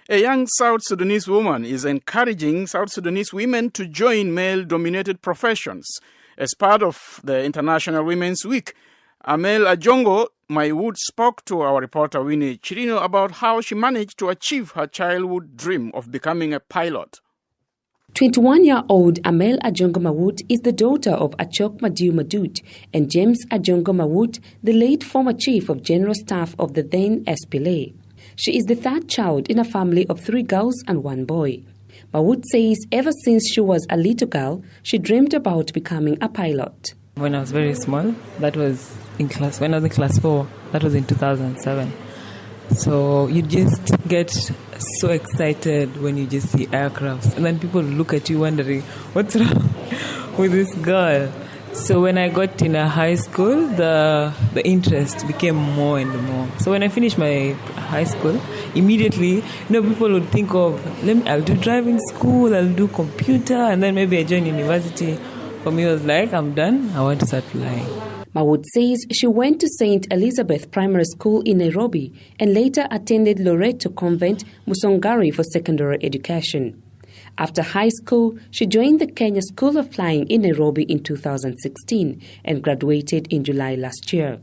A young South Sudanese woman is encouraging South Sudanese women to join male-dominated professions. As part of the International Women's Week, Amel Ajongo Mawut spoke to our reporter Winnie Chirino about how she managed to achieve her childhood dream of becoming a pilot. 21-year-old Amel Ajongo Mawut is the daughter of Achok Madiu Madut and James Ajongo Mawut, the late former chief of general staff of the then SPLA. She is the third child in a family of 3 girls and 1 boy. Mawut says ever since she was a little girl, she dreamed about becoming a pilot. When I was very small, that was when I was in class 4, that was in 2007. So you just get so excited when you just see aircrafts, and then people look at you wondering, what's wrong with this girl? So when I got in a high school, the interest became more and more. So when I finished my high school, immediately, people would think of, I'll do driving school, I'll do computer, and then maybe I join university. For me, it was like, I'm done, I want to start flying. Mawut says she went to St. Elizabeth Primary School in Nairobi and later attended Loreto Convent, Musongari for secondary education. After high school, she joined the Kenya School of Flying in Nairobi in 2016 and graduated in July last year.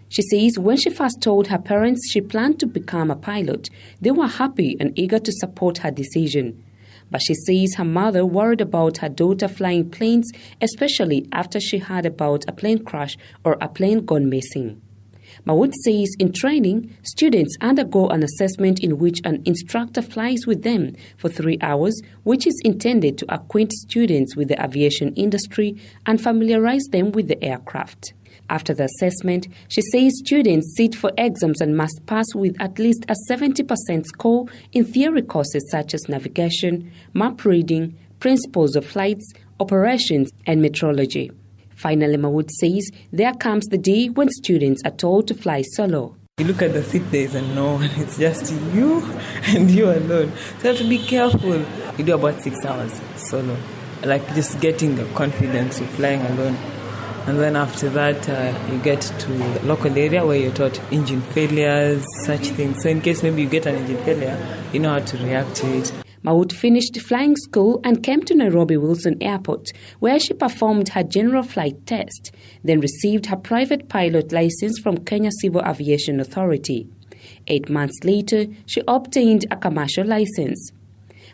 She says when she first told her parents she planned to become a pilot, they were happy and eager to support her decision. But she says her mother worried about her daughter flying planes, especially after she heard about a plane crash or a plane gone missing. Mawut says in training, students undergo an assessment in which an instructor flies with them for 3 hours, which is intended to acquaint students with the aviation industry and familiarize them with the aircraft. After the assessment, she says students sit for exams and must pass with at least a 70% score in theory courses such as navigation, map reading, principles of flights, operations, and metrology. Finally, Mawut says there comes the day when students are told to fly solo. You look at the seat days and no one, it's just you and you alone. So you have to be careful. You do about 6 hours solo, like just getting the confidence of flying alone. And then after that, you get to the local area where you're taught engine failures, such things. So in case maybe you get an engine failure, you know how to react to it. Mawut finished flying school and came to Nairobi Wilson Airport, where she performed her general flight test, then received her private pilot license from Kenya Civil Aviation Authority. 8 months later, she obtained a commercial license.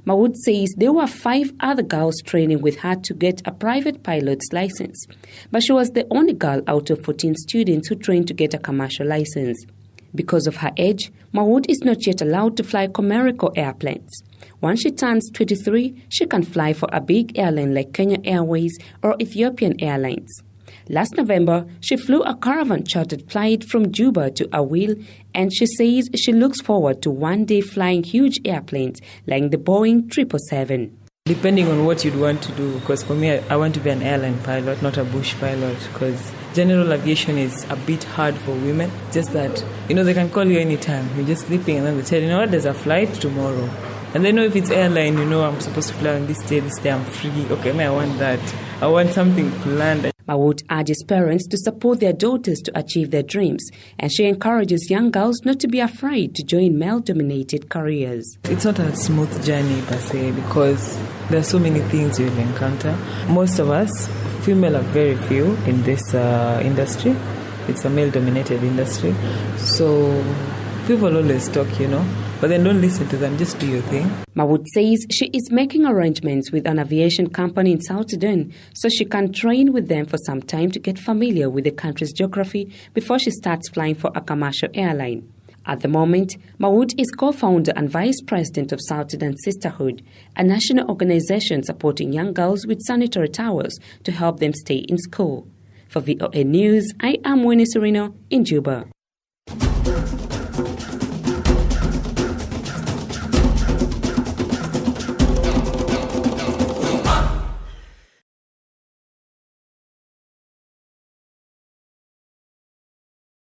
Mawut says there were 5 other girls training with her to get a private pilot's license, but she was the only girl out of 14 students who trained to get a commercial license. Because of her age, Mawut is not yet allowed to fly commercial airplanes. Once she turns 23, she can fly for a big airline like Kenya Airways or Ethiopian Airlines. Last November, she flew a caravan chartered flight from Juba to Awil, and she says she looks forward to one day flying huge airplanes like the Boeing 777. Depending on what you'd want to do, because for me, I want to be an airline pilot, not a bush pilot, because general aviation is a bit hard for women. Just that, they can call you anytime. You're just sleeping and then they tell you, there's a flight tomorrow. And they know if it's airline, I'm supposed to fly on this day I'm free. Okay, I want that. I want something planned. Mawut urges parents to support their daughters to achieve their dreams, and she encourages young girls not to be afraid to join male-dominated careers. It's not a smooth journey per se, because there are so many things you'll encounter. Most of us, female are very few in this industry. It's a male-dominated industry. So people always talk, but then don't listen to them, just do your thing. Mawut says she is making arrangements with an aviation company in South Sudan so she can train with them for some time to get familiar with the country's geography before she starts flying for a commercial airline. At the moment, Mawut is co-founder and vice president of South Sudan Sisterhood, a national organization supporting young girls with sanitary towels to help them stay in school. For VOA News, I am Winnie Chirino in Juba.